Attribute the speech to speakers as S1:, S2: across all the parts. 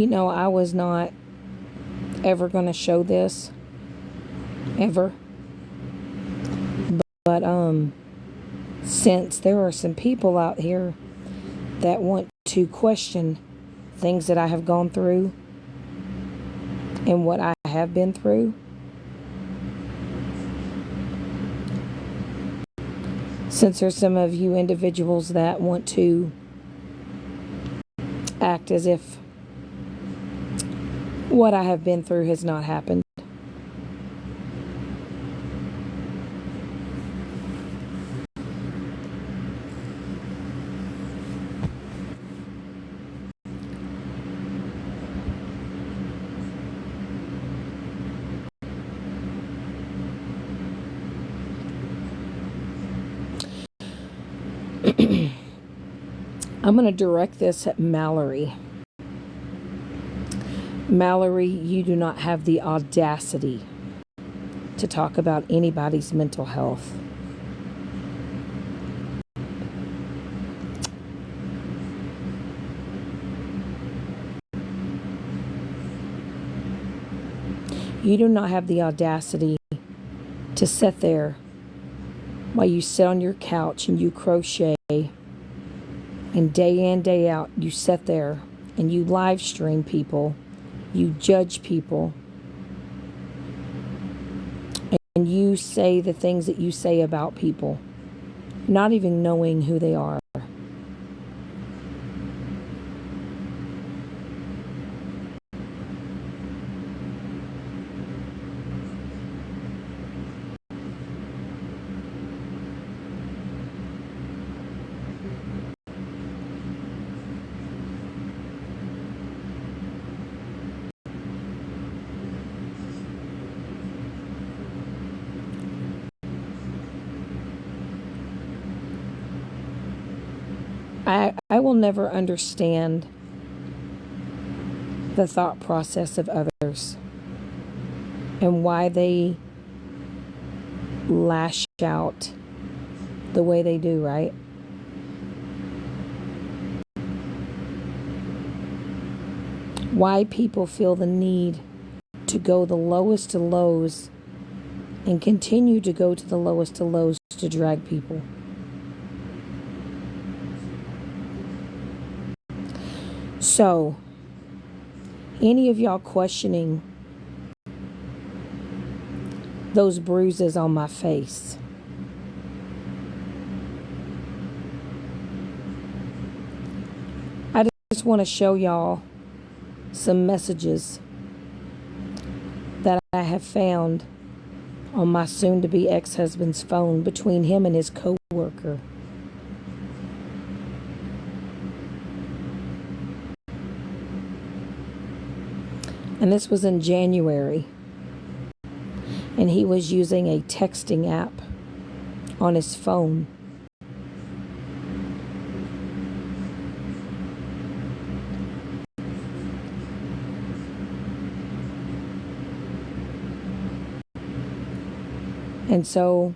S1: I was not ever going to show this, ever. But since there are some people out here that want to question things that I have gone through and what I have been through, since there's some of you individuals that want to act as if what I have been through has not happened. I'm going to direct this at Mallory. Mallory, you do not have the audacity to talk about anybody's mental health. You do not have the audacity to sit there while you sit on your couch and you crochet, and day in, day out, you sit there and you live stream people, you judge people, and you say the things that you say about people, not even knowing who they are. I will never understand the thought process of others and why they lash out the way they do, right? Why people feel the need to go the lowest of lows and continue to go to the lowest of lows to drag people. So, any of y'all questioning those bruises on my face, I just want to show y'all some messages that I have found on my soon-to-be ex-husband's phone between him and his co-worker. And this was in January. And he was using a texting app on his phone. And so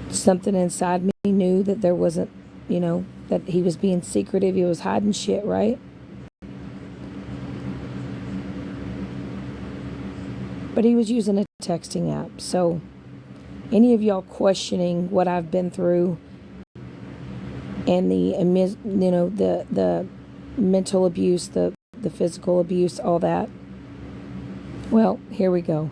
S1: something inside me knew that there wasn't, that he was being secretive. He was hiding shit, right? But he was using a texting app. So any of y'all questioning what I've been through and the mental abuse, the physical abuse, all that, well, here we go.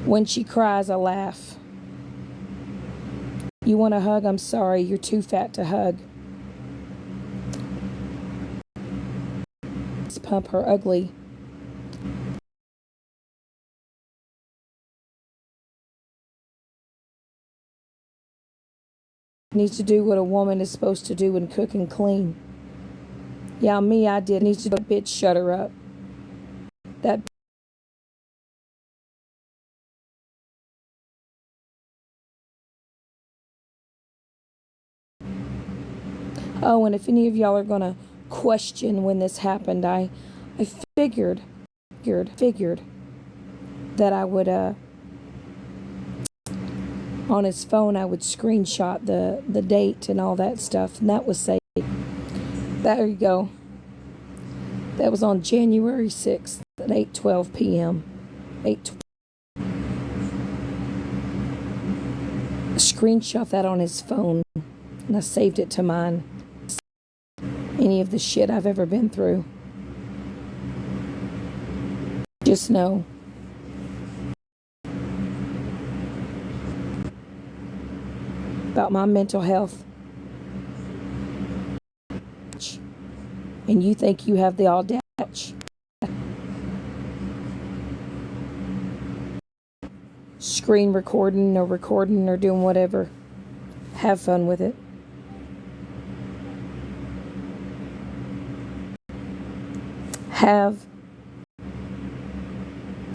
S1: When she cries, I laugh. You want a hug? I'm sorry, you're too fat to hug. Pump her ugly needs to do what a woman is supposed to do and cook and clean. Yeah, me, I did. Needs to do a bitch, shut her up. That. Oh, and if any of y'all are gonna question when this happened, I figured that I would on his phone I would screenshot the date and all that stuff, and that was saved. There you go. That was on January 6th at 8:12 p.m. 8. Screenshot that on his phone, and I saved it to mine. Any of the shit I've ever been through. Just know. About my mental health. And you think you have the audacity. Screen recording or doing whatever. Have fun with it.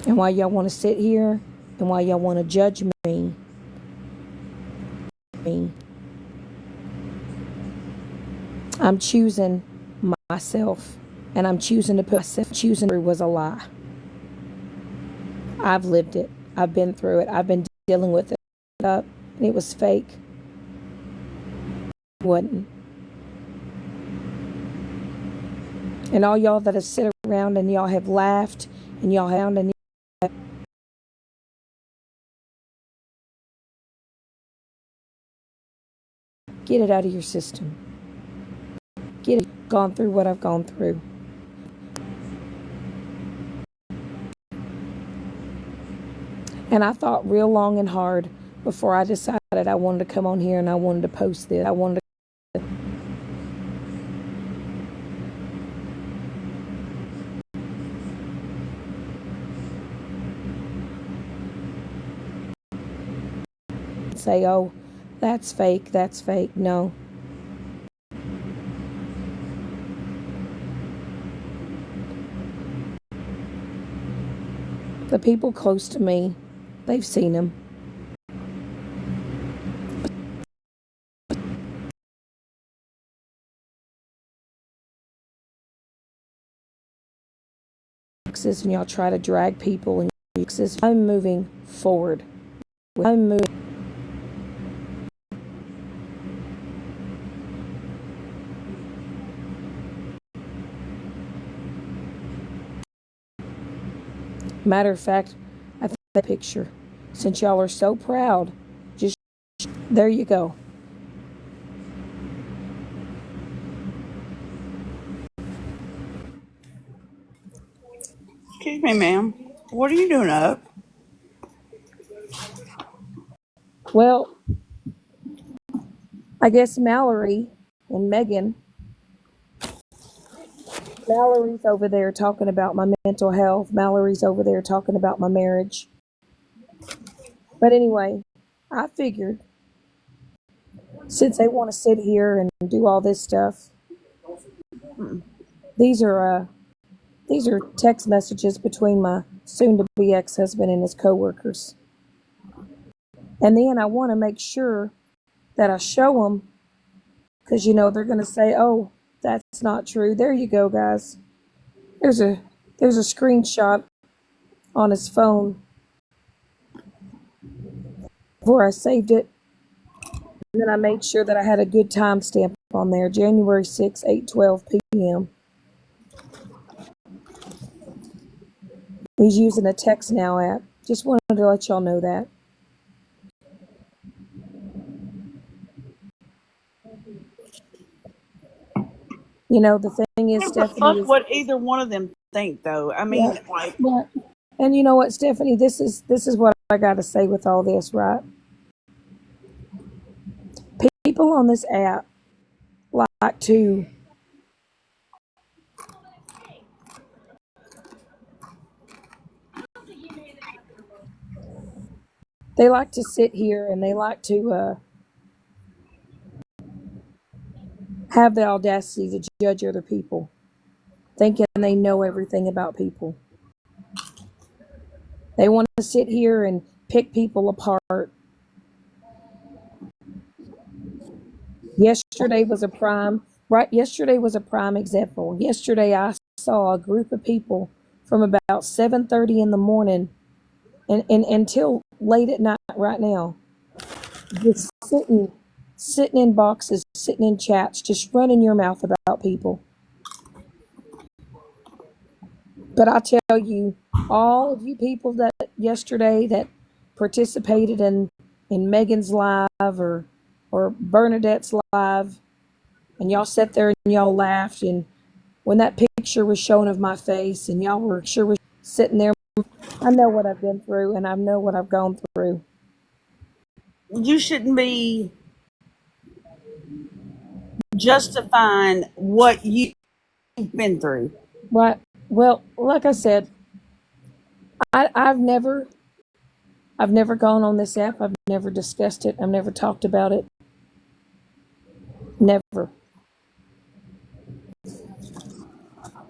S1: And why y'all want to sit here and why y'all want to judge me. I'm choosing myself, and I'm choosing to put myself. Choosing was a lie. I've lived it. I've been through it. I've been dealing with it. And it was fake. It wasn't. And all y'all that have sit around and y'all have laughed and y'all have and get it out of your system. Get it. Gone through what I've gone through. And I thought real long and hard before I decided I wanted to come on here and I wanted to post this. I wanted to. Say, oh, that's fake. No. The people close to me, they've seen him. And y'all try to drag people and I'm moving forward. I'm moving. Matter of fact, I think that picture. Since y'all are so proud, just there you go.
S2: Excuse me, ma'am. What are you doing up?
S1: Well, I guess Mallory's over there talking about my mental health. Mallory's over there talking about my marriage. But anyway, I figured since they want to sit here and do all this stuff, these are text messages between my soon-to-be ex-husband and his coworkers. And then I want to make sure that I show them, because they're going to say, "Oh, that's not true." There you go, guys. There's a screenshot on his phone before I saved it. And then I made sure that I had a good timestamp on there, January 6, 8:12 p.m. He's using a text now app. Just wanted to let y'all know that. The thing is,
S2: What the
S1: Stephanie
S2: fuck
S1: is,
S2: would either one of them think, though? I
S1: yeah,
S2: mean, like,
S1: yeah. And you know what, Stephanie, this is what I got to say with all this, right? People on this app like to sit here and they like to have the audacity to judge other people, thinking they know everything about people. They want to sit here and pick people apart. Yesterday was a prime right yesterday was a prime example. Yesterday I saw a group of people from about 7:30 in the morning and until late at night right now, just sitting in boxes, sitting in chats, just running your mouth about people. But I tell you, all of you people that yesterday that participated in Megan's live or Bernadette's live, and y'all sat there and y'all laughed, and when that picture was shown of my face, and y'all were sure was sitting there, I know what I've been through, and I know what I've gone through.
S2: You shouldn't be justifying what you've been through.
S1: Right? Well, like I said, I've never gone on this app. I've never discussed it. I've never talked about it. Never.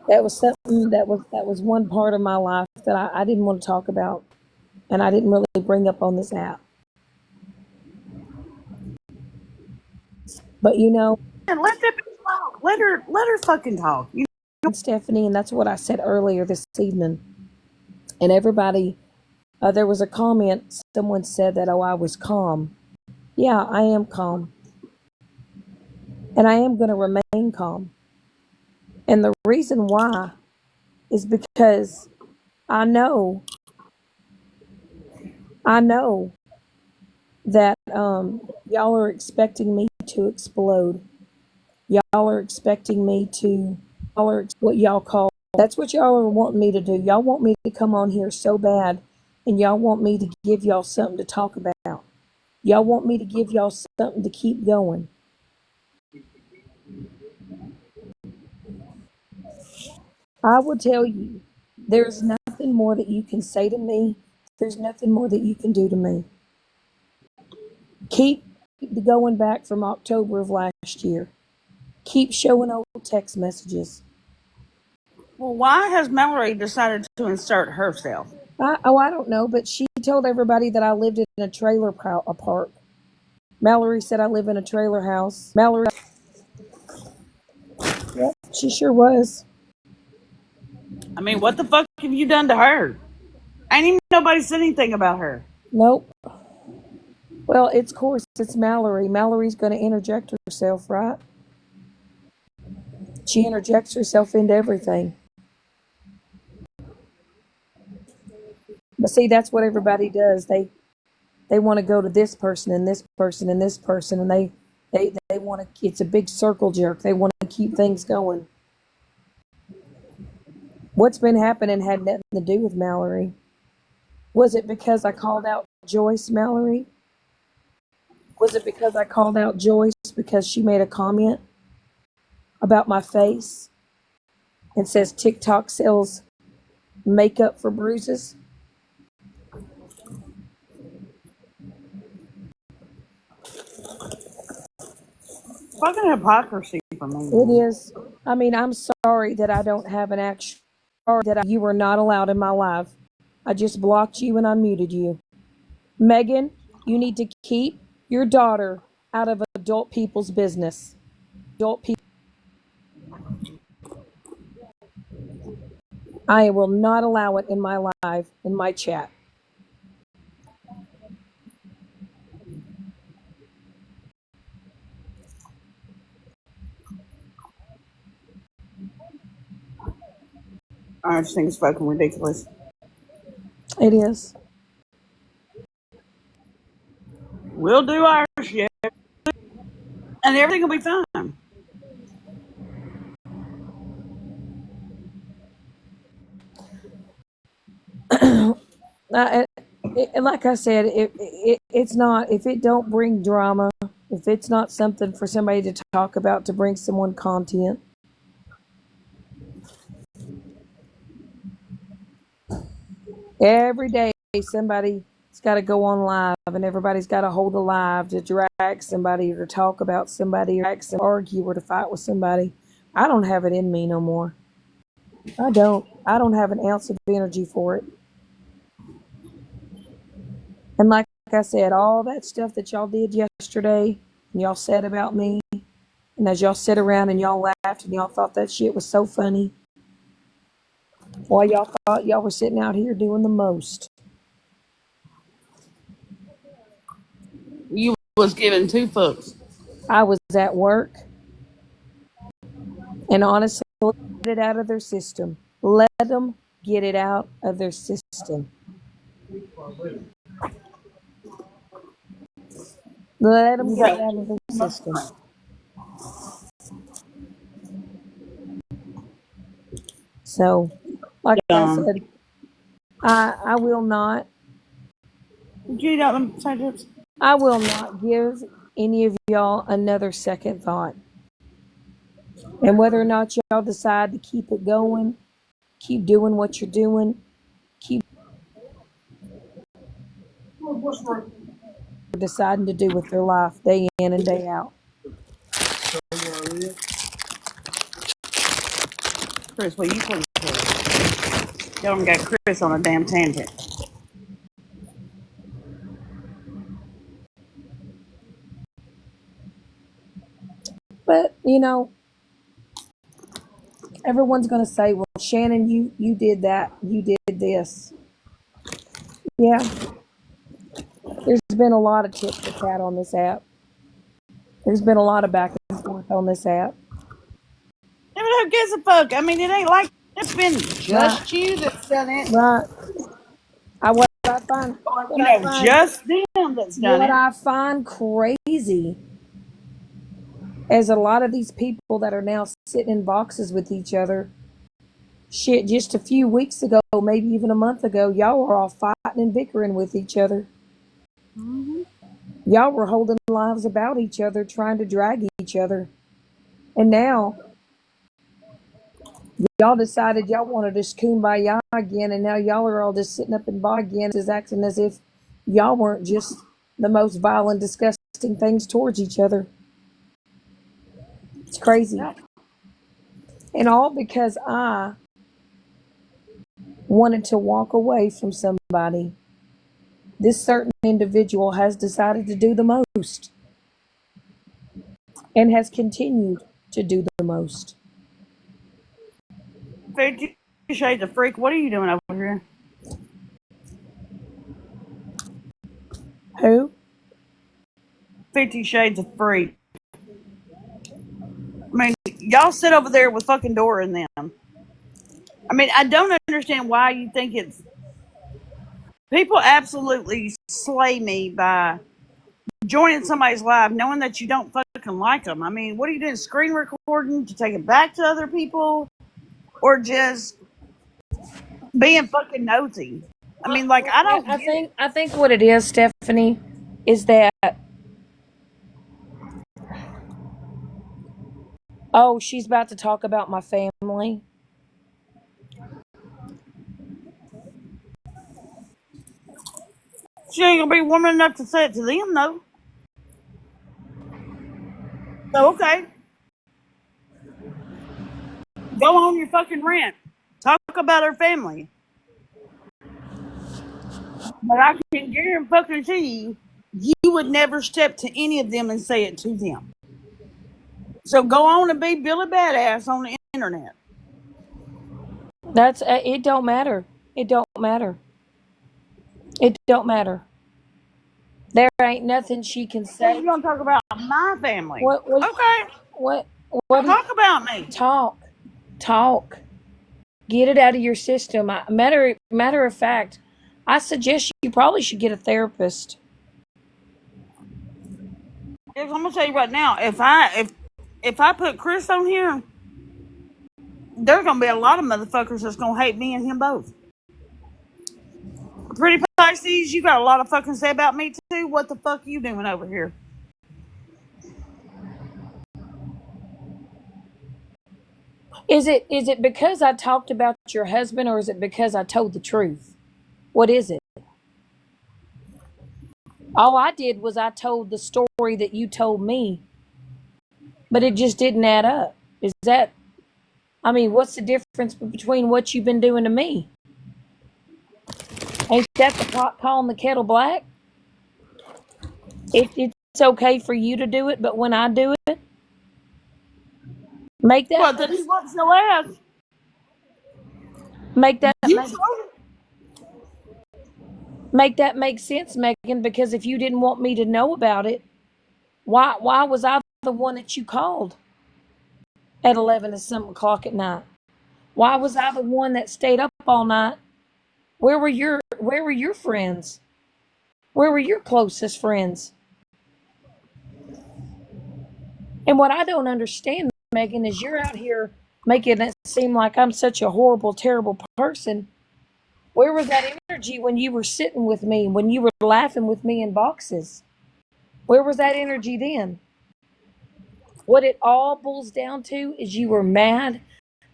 S1: That was something that was one part of my life that I didn't want to talk about, and I didn't really bring up on this app. But
S2: And let that bitch talk. Let her fucking talk.
S1: Stephanie, and that's what I said earlier this evening. And everybody, there was a comment. Someone said that, oh, I was calm. Yeah, I am calm, and I am going to remain calm. And the reason why is because I know, I know that y'all are expecting me to explode. Y'all are expecting me to, what y'all call, that's what y'all are wanting me to do. Y'all want me to come on here so bad, and y'all want me to give y'all something to talk about. Y'all want me to give y'all something to keep going. I will tell you, there's nothing more that you can say to me. There's nothing more that you can do to me. Keep going back from October of last year. Keep showing old text messages.
S2: Well, why has Mallory decided to insert herself?
S1: I don't know, but she told everybody that I lived in a trailer park. Mallory said I live in a trailer house. Mallory, yep, she sure was.
S2: I mean, what the fuck have you done to her? Ain't even nobody said anything about her.
S1: Nope. Well, it's of course it's Mallory. Mallory's going to interject herself, right? She interjects herself into everything. But see, that's what everybody does. They want to go to this person and this person and this person, and they want to. It's a big circle jerk. They want to keep things going. What's been happening had nothing to do with Mallory. Was it because I called out Joyce, Mallory? Was it because I called out Joyce because she made a comment about my face and says TikTok sells makeup for bruises?
S2: Fucking hypocrisy from me,
S1: It
S2: man.
S1: is. I mean, I'm sorry that I don't have an actual. Sorry that you were not allowed in my life. I just blocked you and unmuted you. Megan, you need to keep your daughter out of adult people's business. Adult people. I will not allow it in my live, in my chat.
S2: I just think it's fucking ridiculous.
S1: It is.
S2: We'll do our shit, and everything will be fine.
S1: Uh, like I said, it's not, if it don't bring drama, if it's not something for somebody to talk about to bring someone content, every day somebody It's got to go on live, and everybody's got to hold a live to drag somebody or to talk about somebody or argue or to fight with somebody. I don't have it in me no more. I don't. I don't have an ounce of energy for it. And like I said, all that stuff that y'all did yesterday and y'all said about me, and as y'all sit around and y'all laughed and y'all thought that shit was so funny, while y'all thought y'all were sitting out here doing the most.
S2: You was giving two fucks.
S1: I was at work, and honestly, get it out of their system. Let them get it out of their system. Let them
S2: You
S1: get it
S2: got
S1: out of their system. So, like I said, I will not.
S2: Did you eat out them potato chips?
S1: I will not give any of y'all another second thought. And whether or not y'all decide to keep it going, keep doing what you're doing, keep deciding to do with their life day in and day out.
S2: Chris, will you please? Y'all done got Chris on a damn tangent.
S1: But, you know, everyone's going to say, well, Shannon, you did that. You did this. Yeah, there's been a lot of tit for tat on this app. There's been a lot of back and forth on this app.
S2: Yeah, but who gives a fuck? I mean, it ain't like it's been
S1: Right,
S2: just you that's done it.
S1: right. What I find,
S2: Or,
S1: what I find,
S2: just them that's done
S1: what
S2: it.
S1: I find crazy is a lot of these people that are now sitting in boxes with each other. Shit, just a few weeks ago, maybe even a month ago, y'all were all fighting and bickering with each other.
S2: Mm-hmm.
S1: Y'all were holding lives about each other, trying to drag each other. And now y'all decided y'all wanted to kumbaya again, and now y'all are all just sitting up in bar again, is acting as if y'all weren't just the most vile and disgusting things towards each other. It's crazy.
S2: Yeah.
S1: And all because I wanted to walk away from somebody. This certain individual has decided to do the most and has continued to do the most.
S2: 50 Shades of Freak, what are you doing over here?
S1: Who?
S2: 50 Shades of Freak. I mean, y'all sit over there with fucking Dora and them. I mean, I don't understand why you think it's. People absolutely slay me by joining somebody's live knowing that you don't fucking like them. I mean, what are you doing? Screen recording to take it back to other people? Or just being fucking nosy? I mean, like, I don't get it.
S1: I think what it is, Stephanie, is that oh, she's about to talk about my family.
S2: She ain't gonna be woman enough to say it to them, though. So, okay, go on your fucking rant. Talk about her family. But I can guarantee you would never step to any of them and say it to them. So go on and be Billy Badass on the internet.
S1: That's it. Don't matter. It don't matter. It don't matter. There ain't nothing she can
S2: Because
S1: say.
S2: you're gonna talk about my family.
S1: What? What?
S2: Okay,
S1: What? What?
S2: talk about me.
S1: Talk. Talk. Get it out of your system. Matter of fact, I suggest you probably should get a therapist.
S2: I'm gonna tell you right now, if I put Chris on here, there's gonna be a lot of motherfuckers that's gonna hate me and him both. Pretty Pisces, you got a lot of fucking say about me too. What the fuck are you doing over here?
S1: Is it because I talked about your husband, or is it because I told the truth? What is it? All I did was I told the story that you told me, but it just didn't add up. Is that, I mean, what's the difference between what you've been doing to me? Ain't that the pot calling the kettle black? It's okay for you to do it, but when I do it, make that
S2: What? That he wants to laugh.
S1: make that
S2: You
S1: make,
S2: told him.
S1: make that make sense, Megan. Because if you didn't want me to know about it, why was I the one that you called at 11 or some o'clock at night? Why was I the one that stayed up all night? Where were your friends? Where were your closest friends? And what I don't understand, Megan, is you're out here making it seem like I'm such a horrible, terrible person. Where was that energy when you were sitting with me, when you were laughing with me in boxes? Where was that energy then? What it all boils down to is you were mad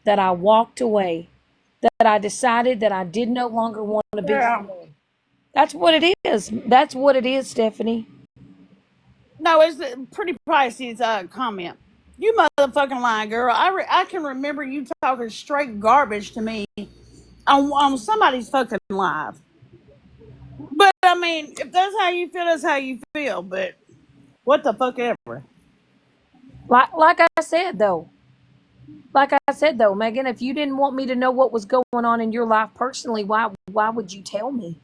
S1: that I walked away, that I decided that I did no longer want to be
S2: Yeah.
S1: with you. That's what it is. That's what it is, Stephanie.
S2: No, it's pretty pricey's comment. You motherfucking lying girl. I can remember you talking straight garbage to me on somebody's fucking live. But I mean, if that's how you feel, that's how you feel. But what the fuck ever.
S1: Like I said though, Megan, if you didn't want me to know what was going on in your life personally, why would you tell me?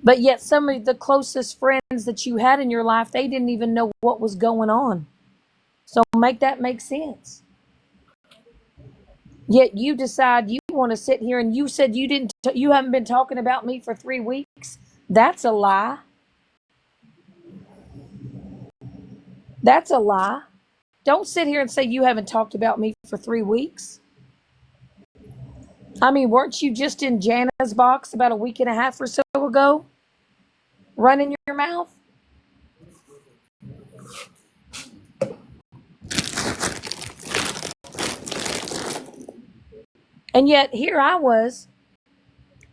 S1: But yet some of the closest friends that you had in your life, they didn't even know what was going on. So make that make sense. Yet you decide you want to sit here and you said you haven't been talking about me for 3 weeks. That's a lie. That's a lie. Don't sit here and say you haven't talked about me for 3 weeks. I mean, weren't you just in Jana's box about a week and a half or so ago? Running your mouth? And yet here I was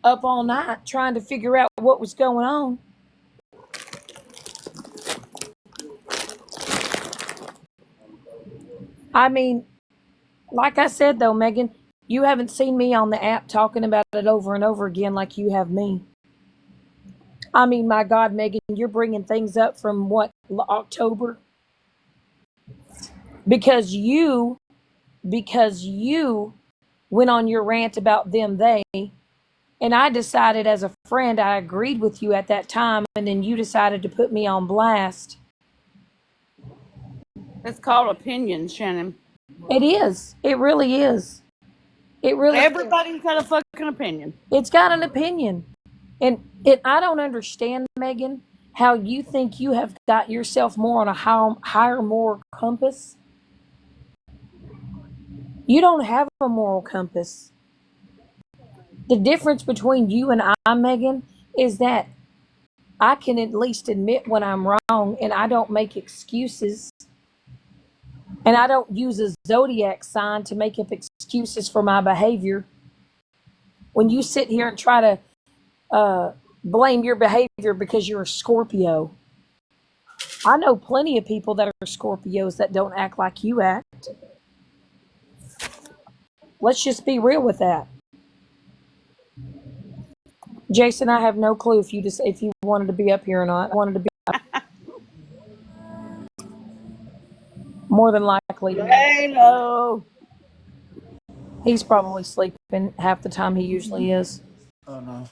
S1: up all night trying to figure out what was going on. I mean, like I said though, Megan, you haven't seen me on the app talking about it over and over again like you have me. I mean, my God, Megan, you're bringing things up from what, October? Because you went on your rant about them, they, and I decided as a friend, I agreed with you at that time, and then you decided to put me on blast.
S2: It's called opinions, Shannon.
S1: It is. It really is. It really is.
S2: Everybody's got a fucking opinion.
S1: It's got an opinion. And I don't understand, Megan, how you think you have got yourself more on a higher moral compass. You don't have a moral compass. The difference between you and I, Megan, is that I can at least admit when I'm wrong and I don't make excuses. And I don't use a zodiac sign to make up excuses for my behavior. When you sit here and try to blame your behavior because you're a Scorpio, I know plenty of people that are Scorpios that don't act like you act. Let's just be real with that. Jason, I have no clue if you wanted to be up here or not. More than likely,
S2: Hello.
S1: he's probably sleeping half the time he usually is.
S3: Oh no.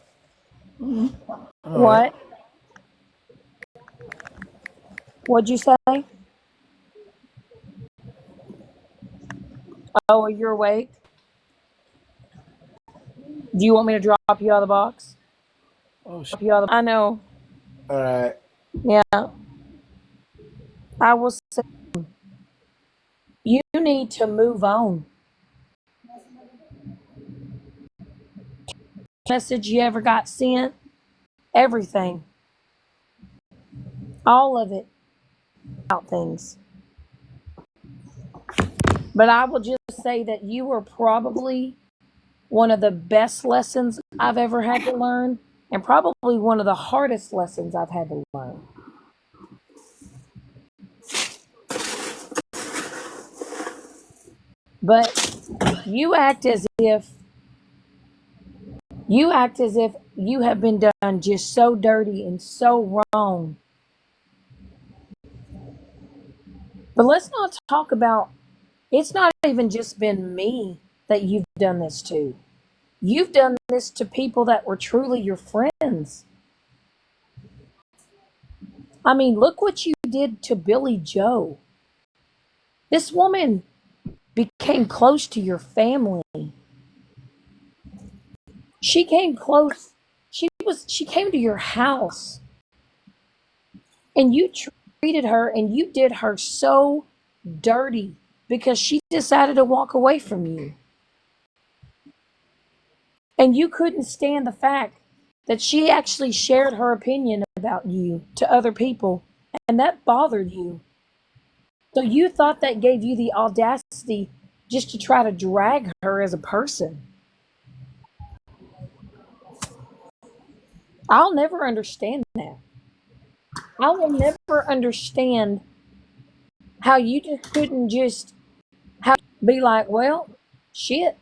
S3: All right.
S1: What? What'd you say? Oh, you're awake? Do you want me to drop you out of the box?
S3: Oh shit.
S1: I know.
S3: All right.
S1: Yeah. I will say you need to move on. Message you ever got sent? Everything. All of it. About things. But I will just say that you were probably one of the best lessons I've ever had to learn. and probably one of the hardest lessons I've had to learn. But you act as if you have been done just so dirty and so wrong. But let's not talk about, it's not even just been me that you've done this to. You've done this to people that were truly your friends. I mean, look what you did to Billy Joe. This woman became close to your family. She came close. She came to your house. And you treated her and you did her so dirty because she decided to walk away from you. And you couldn't stand the fact that she actually shared her opinion about you to other people, and that bothered you. So you thought that gave you the audacity just to try to drag her as a person. I'll never understand that. I will never understand how you just couldn't just be like, well, shit,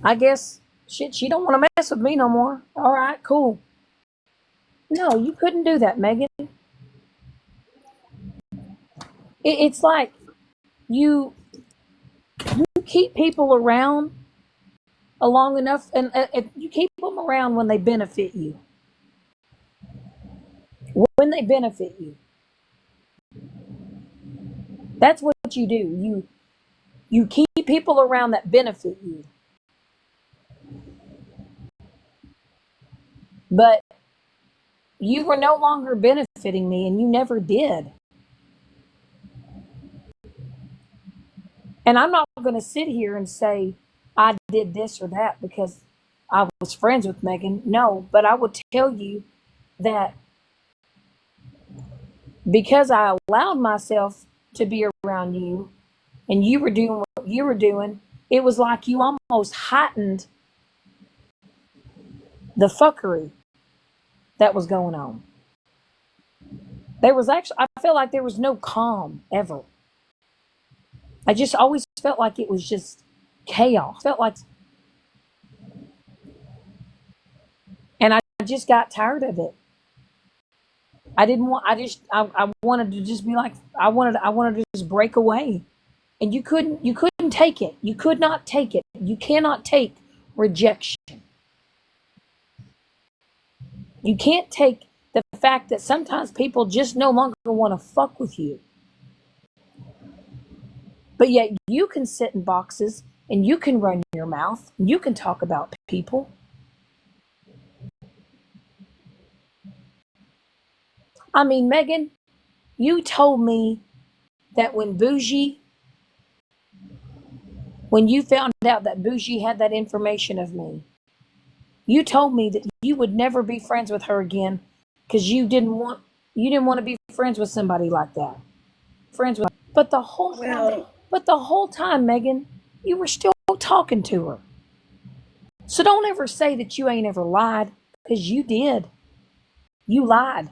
S1: I guess shit, she don't want to mess with me no more. All right, cool. No, you couldn't do that, Megan. It's like you keep people around long enough, and you keep them around when they benefit you. When they benefit you, that's what you do. You keep people around that benefit you. But you were no longer benefiting me, and you never did. And I'm not going to sit here and say I did this or that because I was friends with Megan. No, but I will tell you that because I allowed myself to be around you and you were doing what you were doing, it was like you almost heightened the fuckery that was going on. There was actually, I felt like there was no calm ever. I just always felt like it was just chaos. Felt like, and I just got tired of it. I didn't want, I wanted to just be like, I wanted to just break away. And you couldn't take it. You could not take it. You cannot take rejection. You can't take the fact that sometimes people just no longer want to fuck with you. But yet you can sit in boxes and you can run your mouth. And you can talk about people. I mean, Megan, you told me that when you found out that Bougie had that information of me, you told me that you would never be friends with her again because you didn't want to be friends with somebody like that. Friends with, but the whole time, Megan, you were still talking to her. So don't ever say that you ain't ever lied because you did. You lied.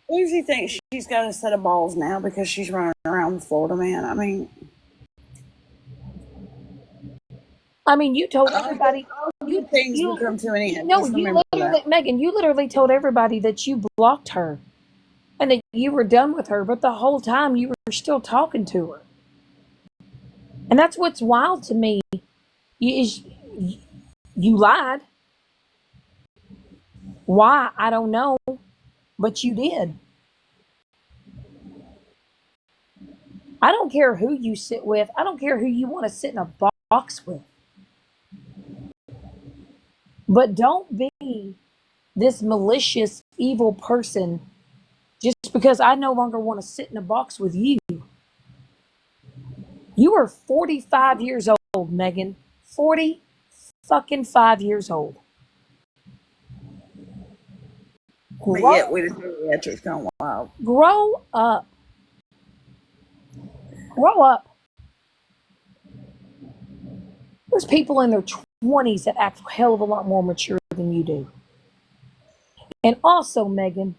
S2: Lucy thinks she's got a set of balls now because she's running around with Florida man.
S1: I mean, you told everybody.
S2: Things will come to an end.
S1: No, you literally, Megan, you literally told everybody that you blocked her and that you were done with her, but the whole time you were still talking to her. And that's what's wild to me. You lied. Why? I don't know, but you did. I don't care who you sit with. I don't care who you want to sit in a box with. But don't be this malicious, evil person just because I no longer want to sit in a box with you. You are 45 years old, Megan. 40 fucking 5 years old.
S2: But yet we just pediatrics gone wild.
S1: Grow up. Grow up. There's people in their 20s that act a hell of a lot more mature than you do. And also, Megan,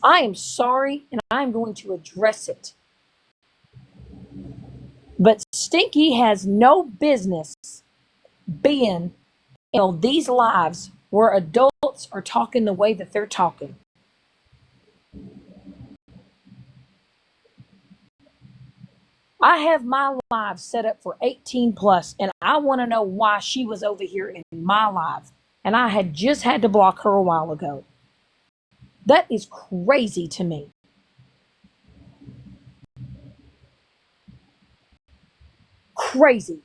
S1: I am sorry and I'm going to address it. But Stinky has no business being in these lives where adults are talking the way that they're talking. I have my live set up for 18 plus, and I want to know why she was over here in my live. And I had just had to block her a while ago. That is crazy to me. Crazy.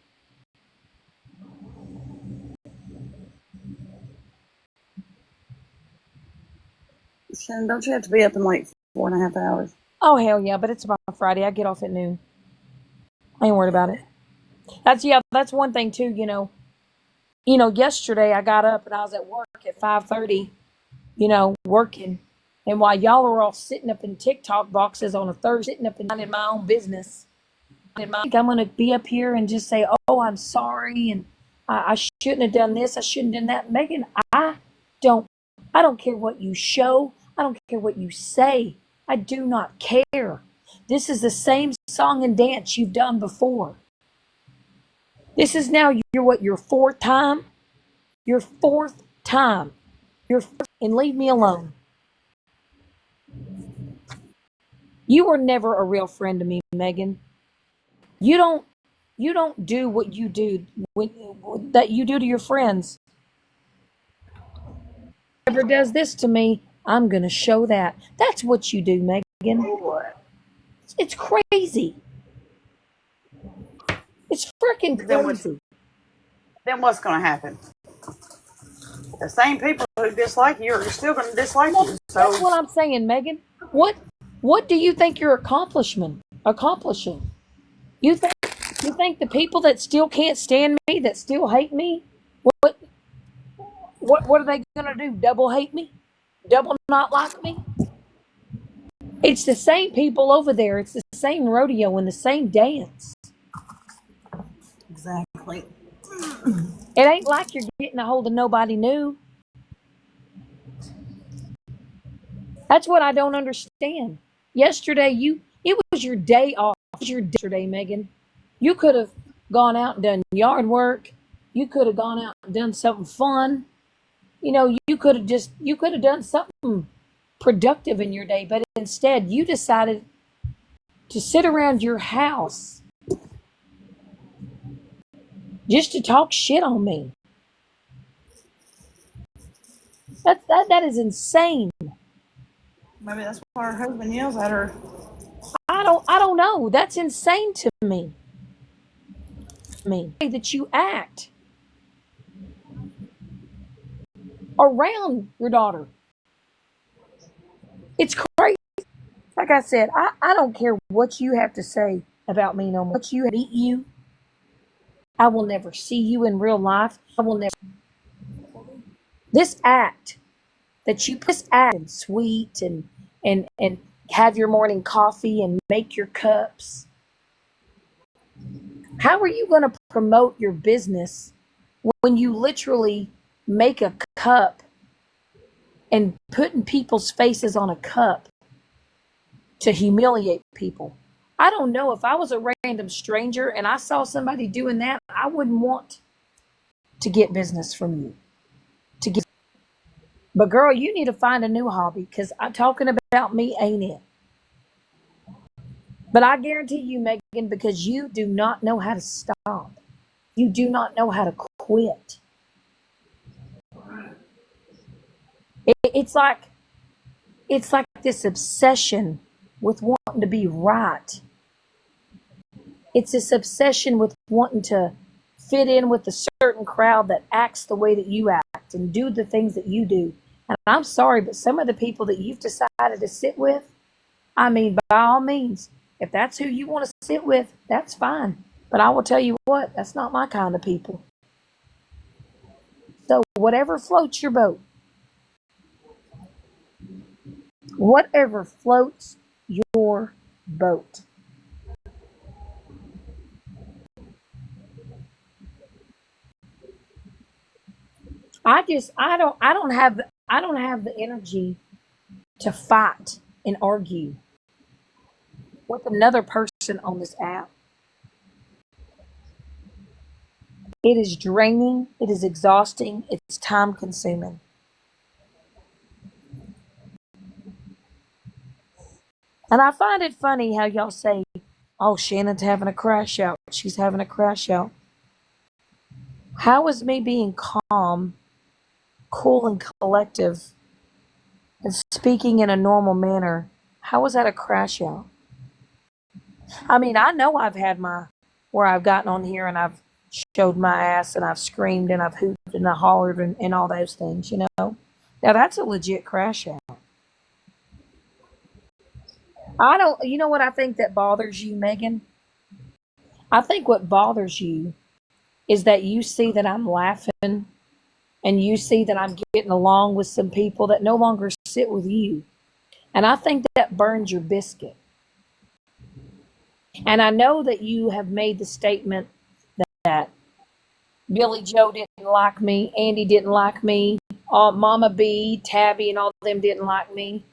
S2: Shannon, don't you have to be up in like 4.5 hours?
S1: Oh, hell yeah, but it's about Friday. I get off at noon. I ain't worried about it. That's one thing too, yesterday I got up and I was at work at 5:30, working. And while y'all are all sitting up in TikTok boxes on a Thursday, sitting up and minding my own business, I'm going to be up here and just say, oh, I'm sorry. And I shouldn't have done this. I shouldn't have done that. Megan, don't, I don't care what you show. I don't care what you say. I do not care. This is the same song and dance you've done before. This is now your fourth time? Your fourth time. And leave me alone. You were never a real friend to me, Megan. You don't do what you do that you do to your friends. Whoever does this to me, I'm gonna show that. That's what you do, Megan.
S2: What?
S1: It's crazy. It's freaking crazy.
S2: Then what's going to happen? The same people who dislike you are still going to dislike you. So
S1: that's what I'm saying, Megan. What do you think you're accomplishing? You think the people that still can't stand me, that still hate me, what what are they gonna do? Double hate me? Double not like me? It's the same people over there. It's the same rodeo and the same dance.
S2: exactly.
S1: It ain't like you're getting a hold of nobody new. That's what I don't understand. Yesterday, it was your day off. It was your day, Megan. You could have gone out and done yard work. You could have gone out and done something fun. You could have done something productive in your day, but instead you decided to sit around your house just to talk shit on me. That is insane.
S2: Maybe that's why her husband yells at her.
S1: I don't know. That's insane to me. That you act around your daughter. It's crazy. Like I said, I don't care what you have to say about me no more. What you meet you. I will never see you in real life. I will never. This act this act and sweet and have your morning coffee and make your cups. How are you going to promote your business when you literally make a cup and putting people's faces on a cup to humiliate people? I don't know. If I was a random stranger and I saw somebody doing that, I wouldn't want to get business from you. But girl, you need to find a new hobby because I'm talking about me ain't it. But I guarantee you, Megan, because you do not know how to stop. You do not know how to quit. It's like this obsession with wanting to be right. It's this obsession with wanting to fit in with a certain crowd that acts the way that you act and do the things that you do. And I'm sorry, but some of the people that you've decided to sit with, I mean, by all means, if that's who you want to sit with, that's fine. But I will tell you what, that's not my kind of people. So whatever floats your boat. Whatever floats your boat. I don't have I don't have the energy to fight and argue with another person on this app. It is draining, it is exhausting, it's time consuming. And I find it funny how y'all say, oh, Shannon's having a crash out. She's having a crash out. How is me being calm, cool, and collective and speaking in a normal manner? How is that a crash out? I mean, I know I've had where I've gotten on here and I've showed my ass and I've screamed and I've hooted and I hollered and all those things, you know? Now that's a legit crash out. You know what I think that bothers you, Megan? I think what bothers you is that you see that I'm laughing and you see that I'm getting along with some people that no longer sit with you. And I think that burns your biscuit. And I know that you have made the statement that Billy Joe didn't like me, Andy didn't like me, Mama B, Tabby, and all of them didn't like me.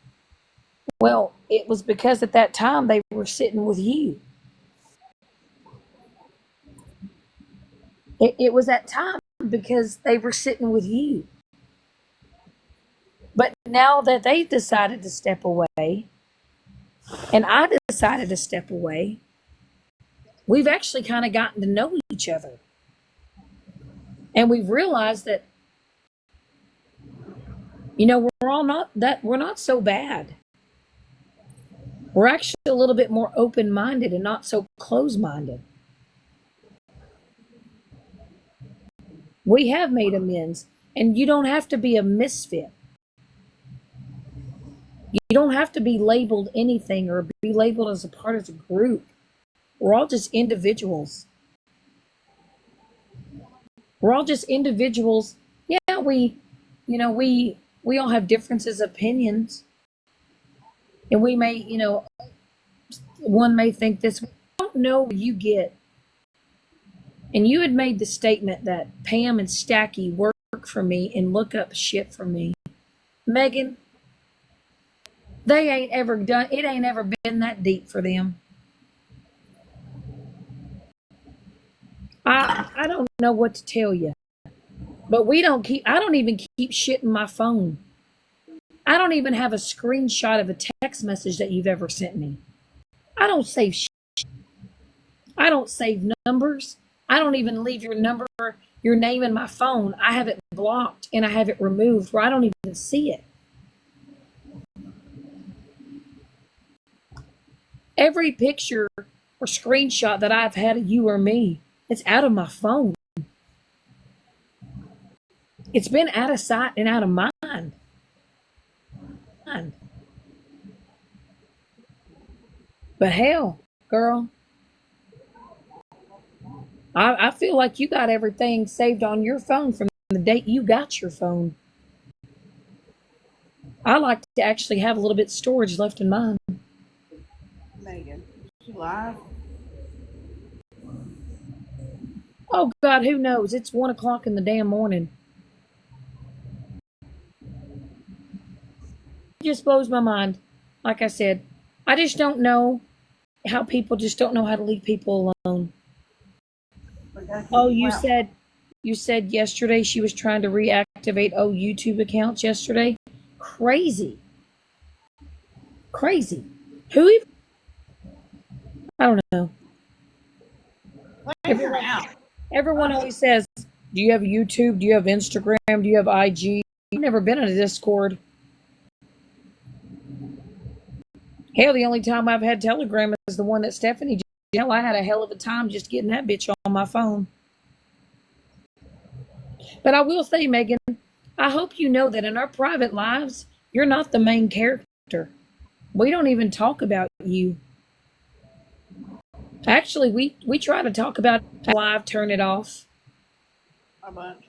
S1: Well, it was because at that time they were sitting with you. It was that time because they were sitting with you. But now that they decided to step away, and I decided to step away, we've actually kind of gotten to know each other. And we've realized that, you know, we're not so bad. We're actually a little bit more open-minded and not so close-minded. We have made amends, and you don't have to be a misfit. You don't have to be labeled anything or be labeled as a part of a group. We're all just individuals. We're all just individuals. Yeah, we all have differences of opinions. And we may, one may think this. I don't know where you get. And you had made the statement that Pam and Stacky work for me and look up shit for me. Megan, it ain't ever been that deep for them. I don't know what to tell you. But I don't even keep shit in my phone. I don't even have a screenshot of a text message that you've ever sent me. I don't save shit. I don't save numbers. I don't even leave your name in my phone. I have it blocked and I have it removed where I don't even see it. Every picture or screenshot that I've had of you or me, it's out of my phone. It's been out of sight and out of mind. But hell, girl, I feel like you got everything saved on your phone from the date you got your phone. I like to actually have a little bit of storage left in mine.
S2: Megan, is she live?
S1: Oh God, who knows? It's 1:00 in the damn morning. It just blows my mind. Like I said, I just don't know how people just don't know how to leave people alone. Oh, you said yesterday she was trying to reactivate YouTube accounts yesterday. Crazy. Who even? I don't know. Everyone always says, do you have YouTube? Do you have Instagram? Do you have IG? I've never been in a Discord. Hell, the only time I've had Telegram is the one that Stephanie did. Hell, I had a hell of a time just getting that bitch on my phone. But I will say, Megan, I hope you know that in our private lives, you're not the main character. We don't even talk about you. Actually, we try to talk about live, turn it off.
S2: A bunch.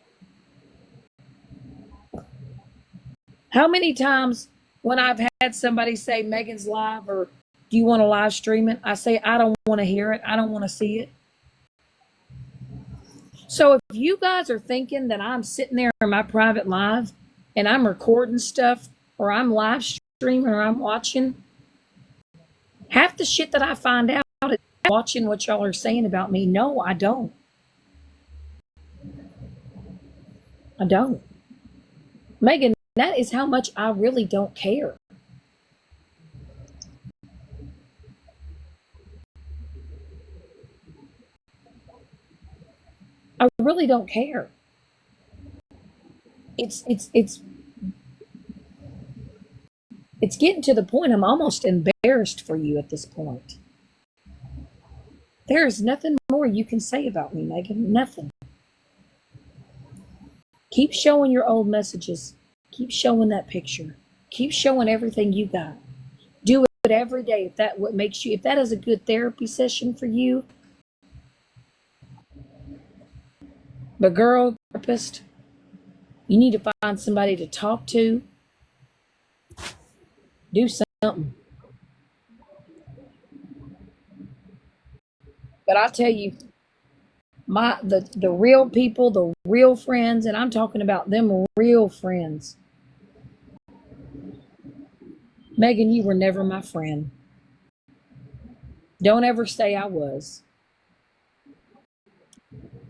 S1: How many times when I've had somebody say Megan's live or do you want to live stream it? I say, I don't want to hear it. I don't want to see it. So if you guys are thinking that I'm sitting there in my private live and I'm recording stuff or I'm live streaming or I'm watching, half the shit that I find out is watching what y'all are saying about me. No, I don't. I don't. Megan, that is how much I really don't care. I really don't care. It's it's getting to the point I'm almost embarrassed for you at this point. There is nothing more you can say about me, Megan. Nothing. Keep showing your old messages. Keep showing that picture. Keep showing everything you got. Do it every day if that what makes you if that is a good therapy session for you. But girl, therapist, you need to find somebody to talk to. Do something. But I tell you, the real people, the real friends, and I'm talking about them real friends. Megan, you were never my friend. Don't ever say I was.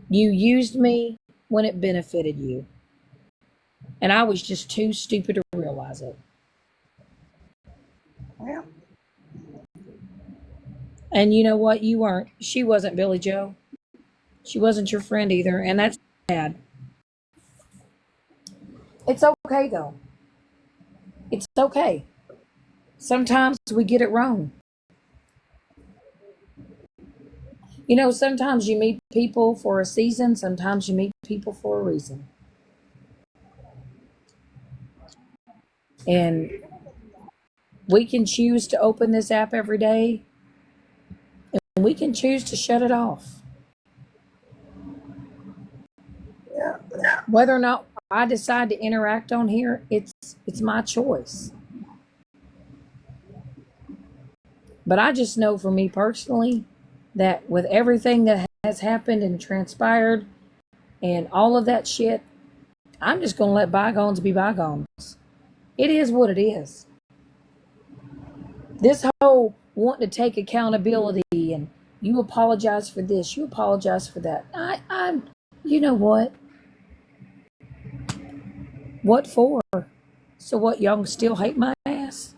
S1: You used me when it benefited you. And I was just too stupid to realize it.
S2: Yeah.
S1: And you know what? You weren't. She wasn't Billy Joe. She wasn't your friend either. And that's bad. It's okay, though. It's okay. Sometimes we get it wrong. You know, sometimes you meet people for a season, sometimes you meet people for a reason. And we can choose to open this app every day, and we can choose to shut it off.
S2: Yeah.
S1: Whether or not I decide to interact on here, it's my choice. But I just know for me personally that with everything that has happened and transpired and all of that shit, I'm just going to let bygones be bygones. It is what it is. This whole wanting to take accountability and you apologize for this, you apologize for that. I'm, you know what? What for? So what, y'all still hate my ass?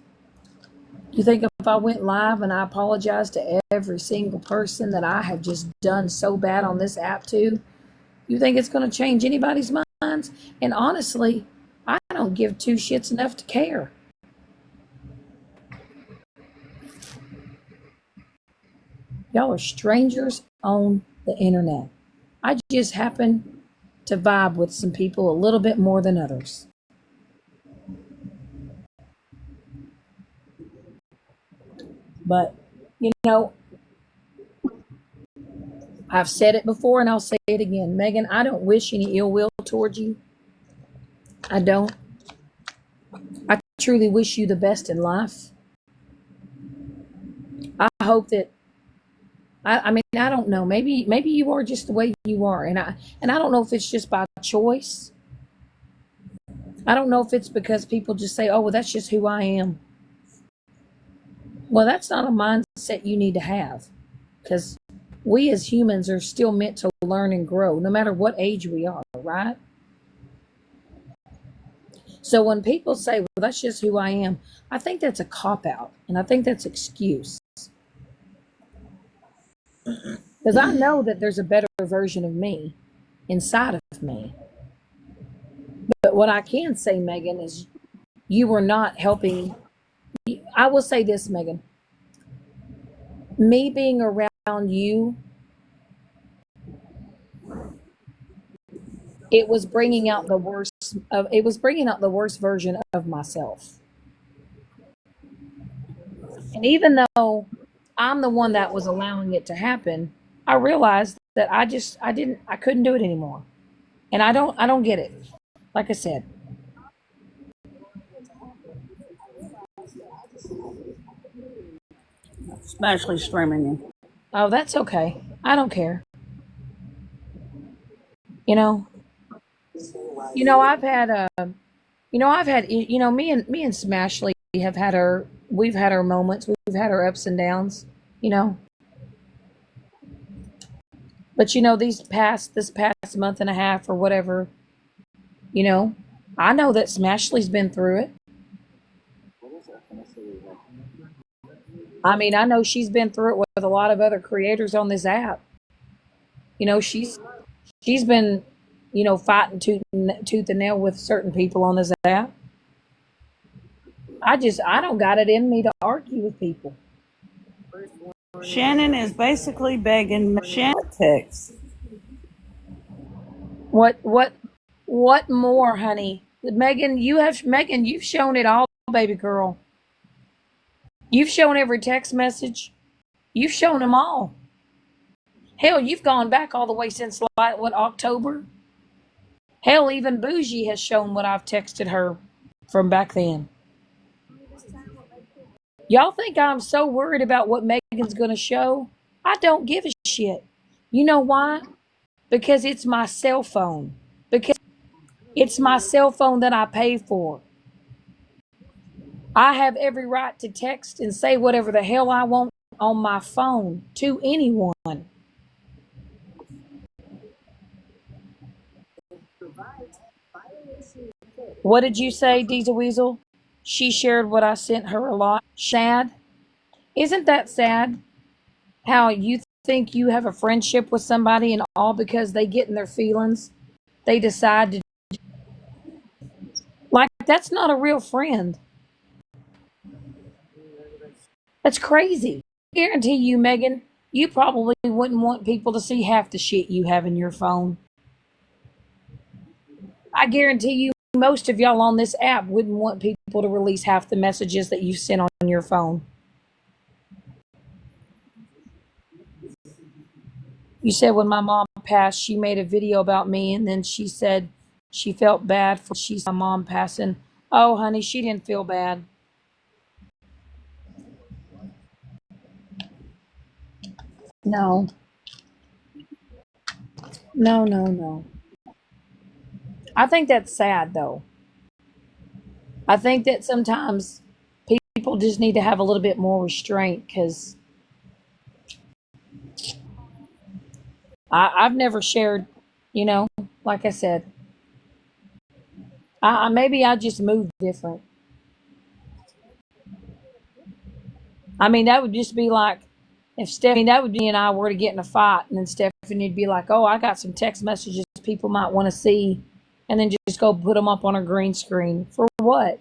S1: You think if I went live and I apologized to every single person that I have just done so bad on this app to, you think it's going to change anybody's minds? And honestly, I don't give two shits enough to care. Y'all are strangers on the internet. I just happen to vibe with some people a little bit more than others. But, you know, I've said it before and I'll say it again. Megan, I don't wish any ill will towards you. I don't. I truly wish you the best in life. I hope that I mean I don't know. Maybe you are just the way you are, and I don't know if it's just by choice. I don't know if it's because people just say, "Oh, well, that's just who I am." Well, that's not a mindset you need to have, because we as humans are still meant to learn and grow, no matter what age we are, right? So when people say, "Well, that's just who I am," I think that's a cop out, and I think that's excuse. Because I know that there's a better version of me inside of me. But what I can say, Megan, is you were not helping. I will say this, Megan. Me being around you, it was bringing out the worst of. It was bringing out the worst version of myself. And even though I'm the one that was allowing it to happen, I realized that I couldn't do it anymore. And I don't get it. Like I said,
S2: Especially streaming you.
S1: oh, that's okay. I don't care. You know, I've had I've had, me and Smashley have had we've had our moments, we've had our ups and downs, you know. But this past month and a half or whatever, you know, I know that Smashley's been through it. I mean, I know she's been through it with a lot of other creators on this app. She's been, fighting tooth and nail with certain people on this app. I don't got it in me to argue with people.
S2: Shannon is basically begging Shannon text.
S1: What more, honey? Megan, you've shown it all, baby girl. You've shown every text message. You've shown them all. Hell, you've gone back all the way since October? Hell, even Bougie has shown what I've texted her from back then. Y'all think I'm so worried about what Megan's going to show? I don't give a shit. You know why? Because it's my cell phone. Because it's my cell phone that I pay for. I have every right to text and say whatever the hell I want on my phone to anyone. What did you say, Diesel Weasel? She shared what I sent her a lot. Sad? Isn't that sad? How you think you have a friendship with somebody and all because they get in their feelings, they decide to. Like, that's not a real friend. That's crazy. I guarantee you, Megan, you probably wouldn't want people to see half the shit you have in your phone. I guarantee you, most of y'all on this app wouldn't want people to release half the messages that you sent on your phone. You said when my mom passed, she made a video about me, and then she said she felt bad for my mom passing. Oh, honey, she didn't feel bad. No, no, no, no. I think that's sad, though. I think that sometimes people just need to have a little bit more restraint because I've never shared, you know, like I said, maybe I just moved different. I mean, that would just be like if Stephanie and I were to get in a fight, and then Stephanie'd be like, "Oh, I got some text messages people might want to see," and then just go put them up on her green screen for what?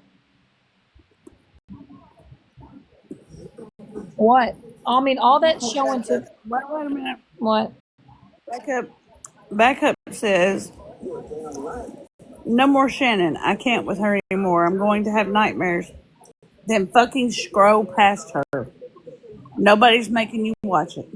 S1: What? I mean, all that's showing to
S2: Wait a minute.
S1: what?
S2: Backup says, no more Shannon. I can't with her anymore. I'm going to have nightmares. Then fucking scroll past her. Nobody's making you watch it.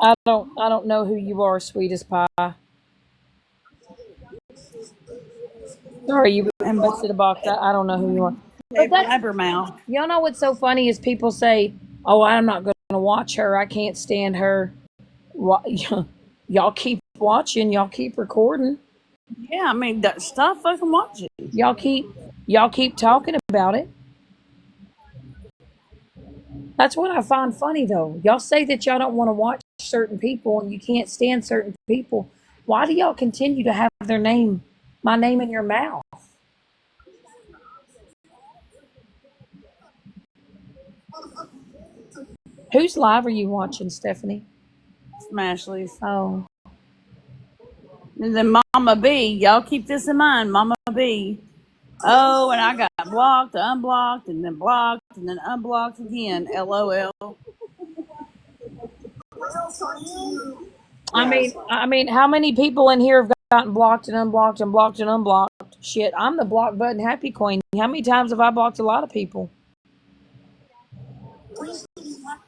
S1: I don't know who you are, sweetest pie. Sorry, you
S2: And
S1: busted a box. I don't know who you are. But that's
S2: Blabbermouth.
S1: y'all know what's so funny is people say, "Oh, I'm not going to watch her. I can't stand her." Y'all keep watching. Y'all keep recording.
S2: Yeah, I mean, stop fucking watching.
S1: Y'all keep talking about it. That's what I find funny though. Y'all say that y'all don't want to watch certain people and you can't stand certain people. Why do y'all continue to have my name in your mouth? Whose live are you watching, Stephanie?
S2: Smashley's.
S1: Oh,
S2: And then Mama B, y'all keep this in mind, Mama B. Oh, and I got blocked, unblocked, and then unblocked again. LOL.
S1: I mean, how many people in here have gotten blocked and unblocked and blocked and unblocked? Shit, I'm the block button happy queen. How many times have I blocked a lot of people?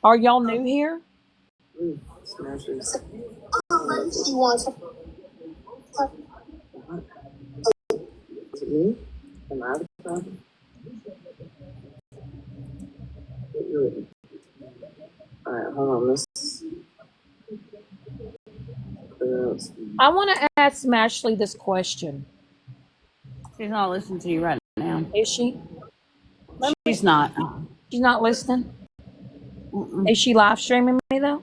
S1: Are y'all new here?
S4: Alright, hold on.
S1: I want to ask Ashley this question.
S2: She's not listening to you right now.
S1: Is she?
S2: She's not.
S1: She's not listening?
S2: Mm-mm.
S1: Is she live streaming me though?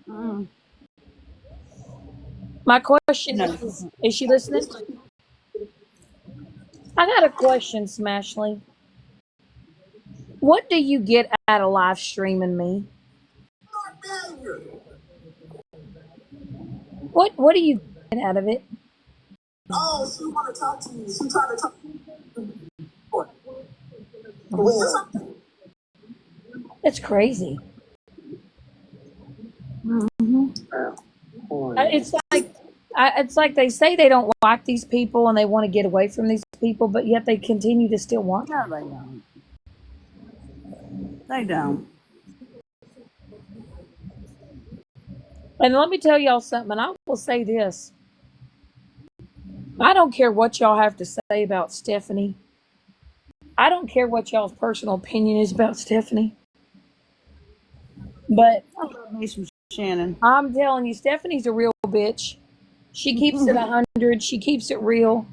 S2: Mm-mm.
S1: My question
S2: No.
S1: is she listening? I got a question, Smashley. What do you get out of live streaming me? What do you get out of it?
S2: Oh, she want to talk to you. She trying to talk to you.
S1: It's crazy.
S2: Mm-hmm.
S1: It's like they say they don't like these people and they want to get away from these people, but yet they continue to still watch.
S2: No, they don't. They don't.
S1: And let me tell y'all something. I will say this. I don't care what y'all have to say about Stephanie. I don't care what y'all's personal opinion is about Stephanie. But
S2: I love me some Shannon.
S1: I'm telling you, Stephanie's a real bitch. She keeps it 100. She keeps it real.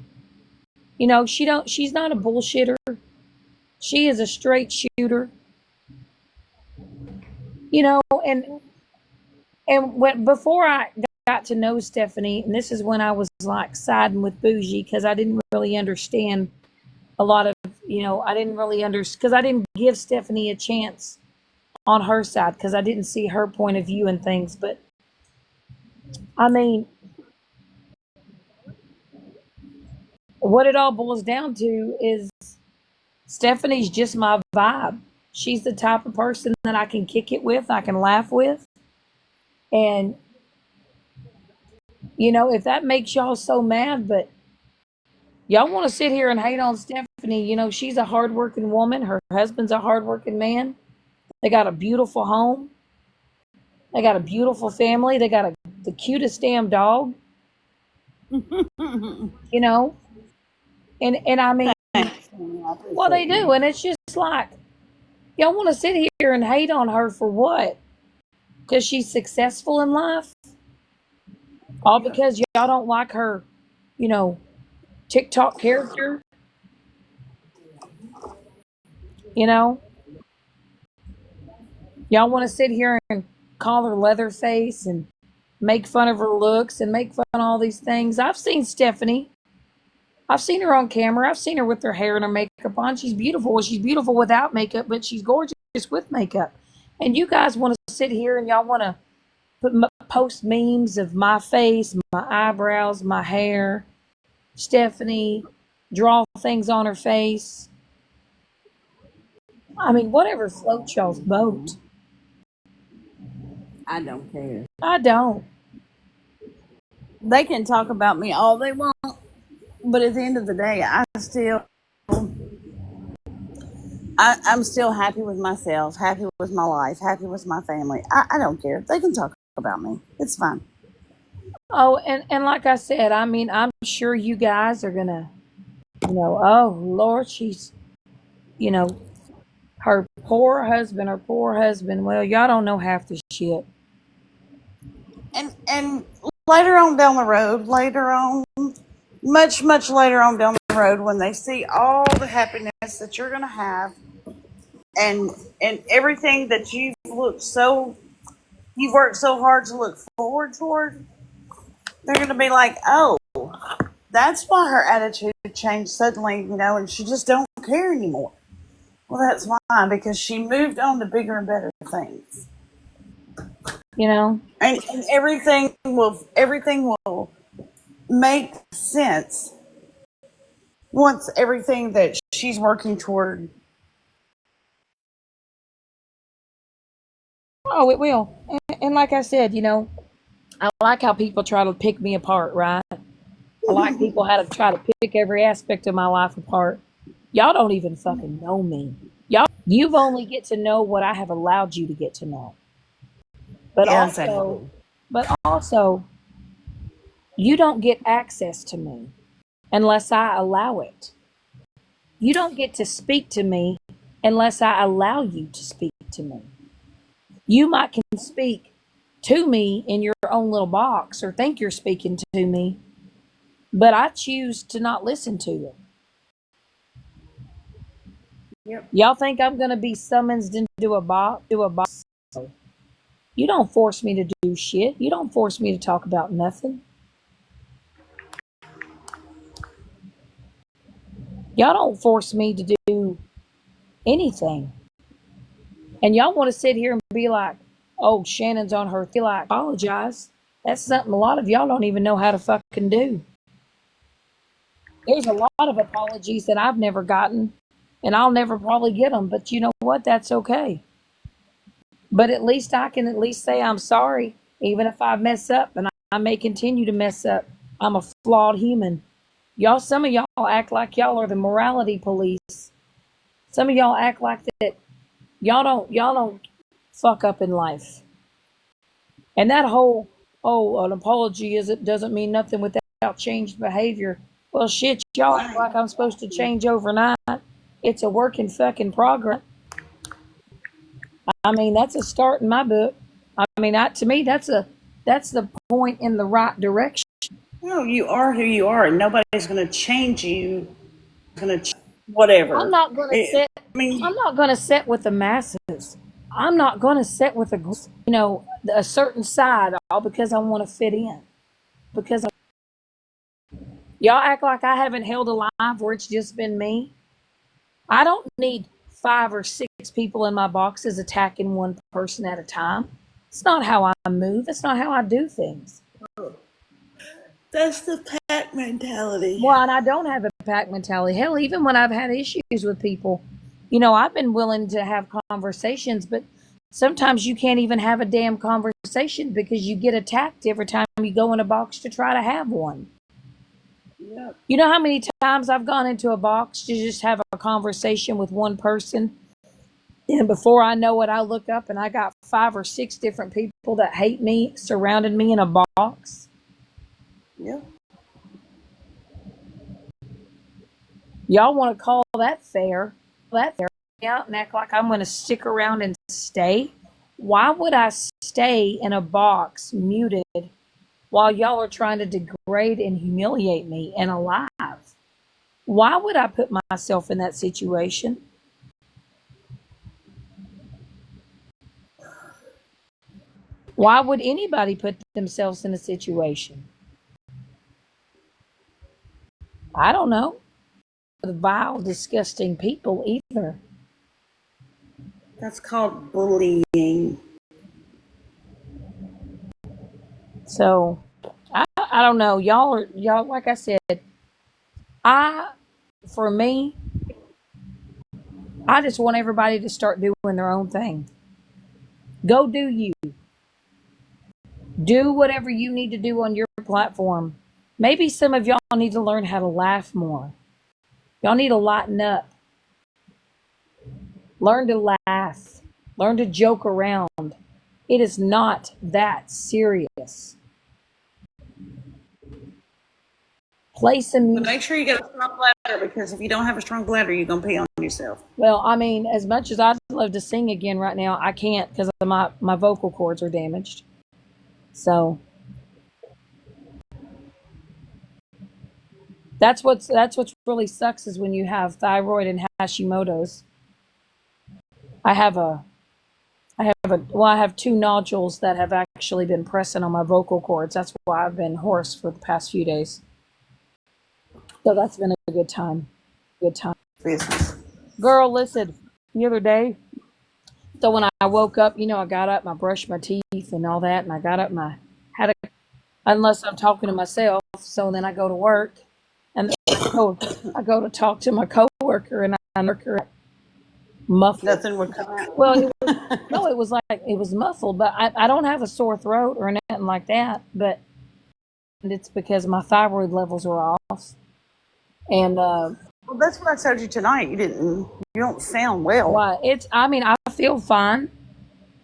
S1: You know, she's not a bullshitter. She is a straight shooter. You know, before I got to know Stephanie, and this is when I was like siding with Bougie because I didn't really understand a lot of, I didn't really understand because I didn't give Stephanie a chance on her side because I didn't see her point of view and things. But I mean, what it all boils down to is Stephanie's just my vibe. She's the type of person that I can kick it with, I can laugh with. And, if that makes y'all so mad, but y'all want to sit here and hate on Stephanie, she's a hardworking woman. Her husband's a hardworking man. They got a beautiful home. They got a beautiful family. They got the cutest damn dog, you know? And I mean, well, they do. And it's just like, y'all want to sit here and hate on her for what? Because she's successful in life? All because y'all don't like her, TikTok character? You know? Y'all want to sit here and call her Leatherface and make fun of her looks and make fun of all these things. I've seen Stephanie. I've seen her on camera. I've seen her with her hair and her makeup on. She's beautiful. Well, she's beautiful without makeup, but she's gorgeous with makeup. And you guys want to sit here and y'all want to post memes of my face, my eyebrows, my hair, Stephanie, draw things on her face. I mean, whatever floats y'all's boat.
S2: I don't care.
S1: I don't.
S2: They can talk about me all they want, but at the end of the day, I'm still happy with myself, happy with my life, happy with my family. I don't care. They can talk about me. It's fine.
S1: Oh, and like I said, I mean, I'm sure you guys are gonna, oh Lord, she's, you know, her poor husband, her poor husband. Well, y'all don't know half the shit.
S2: And later on down the road, much later on down the road, when they see all the happiness that you're gonna have, and everything that you've worked so hard to look forward toward, they're gonna be like, oh, that's why her attitude changed suddenly, and she just don't care anymore. Well, that's why, because she moved on to bigger and better things.
S1: And
S2: everything will make sense once everything that she's working toward.
S1: oh, it will. And like I said, I like how people try to pick me apart, right? I like people how to try to pick every aspect of my life apart. Y'all don't even fucking know me. You've only get to know what I have allowed you to get to know. But
S2: Yeah,
S1: also,
S2: exactly.
S1: but also, you don't get access to me unless I allow it. You don't get to speak to me unless I allow you to speak to me. You might can speak to me in your own little box or think you're speaking to me, but I choose to not listen to it.
S2: Yep.
S1: Y'all think I'm going to be summoned into a box? You don't force me to do shit. You don't force me to talk about nothing. Y'all don't force me to do anything. And y'all want to sit here and be like, oh, Shannon's on her. Feel like apologize. That's something a lot of y'all don't even know how to fucking do. There's a lot of apologies that I've never gotten, and I'll never probably get them. But you know what? That's okay. But at least I can at least say I'm sorry, even if I mess up, and I may continue to mess up. I'm a flawed human. Y'all, some of y'all act like y'all are the morality police. Some of y'all act like that y'all don't fuck up in life. And that whole, oh, an apology doesn't mean nothing without changed behavior. Well, shit, y'all act like I'm supposed to change overnight. It's a work in fucking progress. I mean, that's a start in my book. I mean, to me, that's the point in the right direction.
S2: No, you are who you are, and nobody's going to change you. Whatever. I mean,
S1: I'm not gonna sit with the masses. I'm not gonna sit with a certain side all because I want to fit in. Because y'all act like I haven't held a live where it's just been me. I don't need 5 or 6 people in my boxes attacking one person at a time. It's not how I move. It's not how I do things.
S2: that's the pack mentality.
S1: Well, and I don't have a pack mentality. Hell, even when I've had issues with people, I've been willing to have conversations, but sometimes you can't even have a damn conversation because you get attacked every time you go in a box to try to have one.
S2: Yep.
S1: You know how many times I've gone into a box to just have a conversation with one person? And before I know it, I look up and I got 5 or 6 different people that hate me surrounded me in a box.
S2: Yep.
S1: Y'all want to call that fair? Out and act like I'm going to stick around and stay? Why would I stay in a box muted while y'all are trying to degrade and humiliate me and alive? Why would I put myself in that situation? Why would anybody put themselves in a situation? I don't know. The vile, disgusting people either.
S2: That's called bullying.
S1: So I don't know. Y'all like I said, for me, I just want everybody to start doing their own thing. Go do you. Do whatever you need to do on your platform. Maybe some of y'all need to learn how to laugh more. Y'all need to lighten up. Learn to laugh. Learn to joke around. It is not that serious. Play some
S2: But
S1: music.
S2: make sure you get a strong bladder, because if you don't have a strong bladder, you're going to pee on yourself.
S1: Well, I mean, as much as I'd love to sing again right now, I can't because my vocal cords are damaged. So that's what's really sucks is when you have thyroid and Hashimoto's. I have I have 2 nodules that have actually been pressing on my vocal cords. That's why I've been hoarse for the past few days. So that's been a good time. Good time.
S2: Business.
S1: Girl, listen, the other day, so when I woke up, I got up and I brushed my teeth and all that, and I got up and I had a, unless I'm talking to myself, so then I go to work, and I go to talk to my coworker, and I work her muffled.
S2: Nothing would come out.
S1: Well, it was muffled, but I don't have a sore throat or anything like that, but it's because my thyroid levels are off, and
S2: Well, that's what I told you tonight. You don't sound well.
S1: why I mean, I feel fine.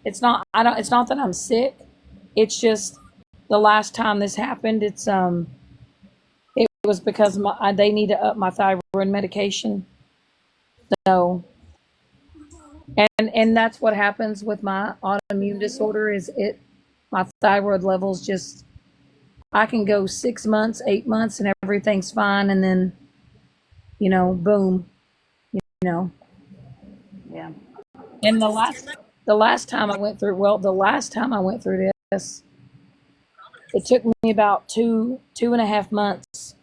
S1: It's not that I'm sick. It's just the last time this happened, it was because they need to up my thyroid medication. So, and that's what happens with my autoimmune disorder is My thyroid levels just, I can go 6 months, 8 months, and everything's fine, and then, boom, you know.
S2: Yeah.
S1: And the last time I went through, well, the last time I went through this, it took me about 2.5 months.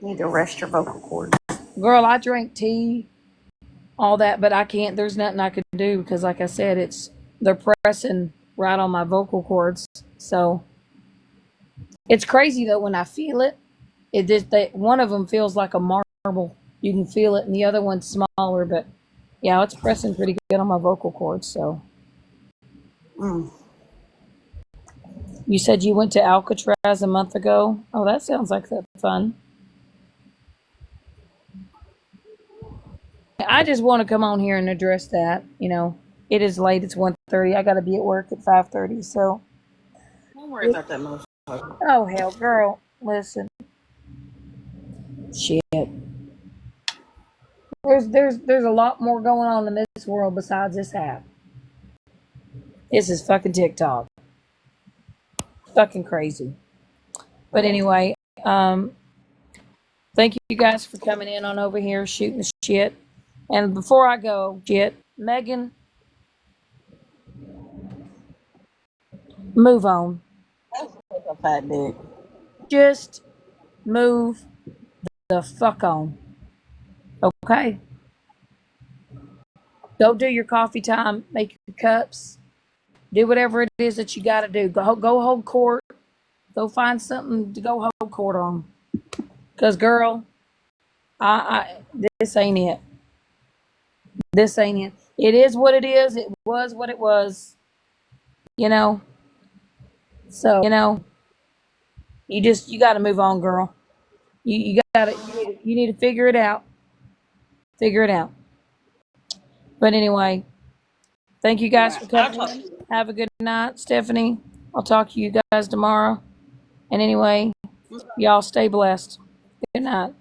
S2: You need to rest your vocal cords.
S1: Girl, I drank tea, all that, but I can't. There's nothing I could do because, like I said, they're pressing right on my vocal cords. So it's crazy though when I feel it. It just one of them feels like a marble. You can feel it, and the other one's smaller. But yeah, it's pressing pretty good on my vocal cords. So
S2: Mm.
S1: you said you went to Alcatraz a month ago. Oh, that sounds like that fun. I just want to come on here and address that. It is late. It's 1:30. I got to be at work at 5:30. So,
S2: Don't worry about that motherfucker.
S1: oh hell, girl, listen, shit. There's a lot more going on in this world besides this app. This is fucking TikTok. Fucking crazy. But anyway, thank you guys for coming in on over here, shooting the shit. And before I go, Megan, move on.
S2: That's a fat dick.
S1: Just move the fuck on. Okay? Go do your coffee time, make your cups, do whatever it is that you got to do. Go hold court. Go find something to go hold court on. Because, girl, this ain't it. This ain't it. It is what it is. It was what it was. So, you got to move on, girl. You got to, you need to figure it out. Figure it out. But anyway, thank you guys for coming in. Have a good night, Stephanie. I'll talk to you guys tomorrow. And anyway, y'all stay blessed. Good night.